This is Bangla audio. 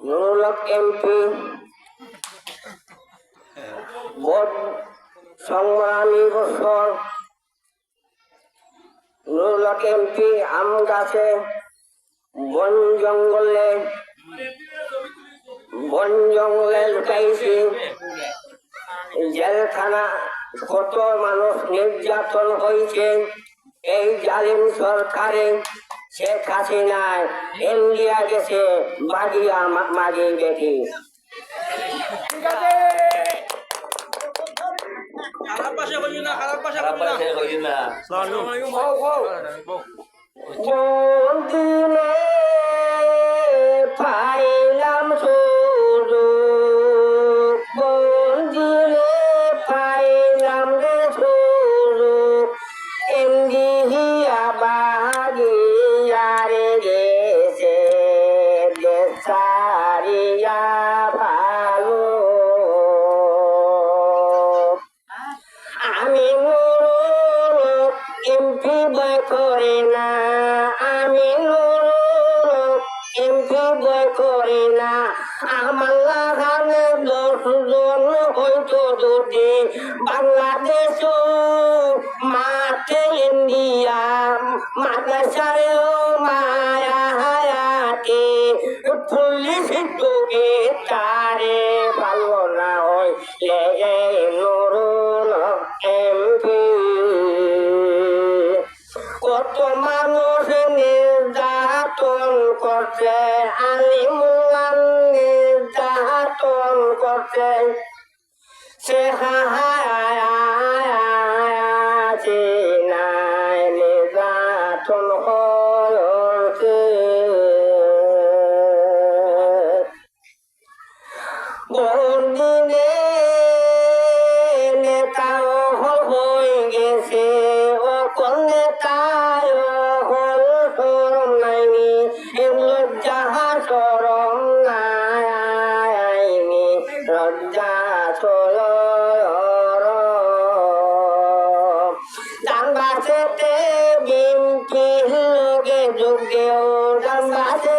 নুরুল হক এমপি ভোট সংগ্রামী বছর নুরুল হক এমপি আম গাছে বন জঙ্গলে লুকাইছি জেলখানা কত মানুষ নির্যাতন হয়েছে এই জালিম সরকারে শেখ হাসিনায় ইন্ডিয়া গেছে বাগিয়া মাগি বেটি বন্দিনে পাইলাম সুযোগ বন্দিনে পাইলাম রে সুযোগ ইন্ডিয়া বাগিয়ারে গেছে দেশারিয়া ভালো আমি এমপি বই করি না আমি এমপি বই করি না আমার লাগানে 10 জন হয়তো যদি বাংলাদেশ মাঠে ইন্ডিয়া মাদ্রাসায় মায়া হায়াতে পুলিশ তোকে তারে ভালো না হয় নুরুল এমপি কত মানুষ নির্যাতন করছে আলিমুল্লাহ নির্যাতন করছে সে নাই নির্যাতন হয়েছে বন্দিনে নেতা হয়ে গেছে ও কোন নেতায় হল সরম নাইনি লজ্জা সরম নাইনি লজ্জা সরম ডাঙ্গাতে বিম্পি লোকে যোগ্য ডাঙ্গাতে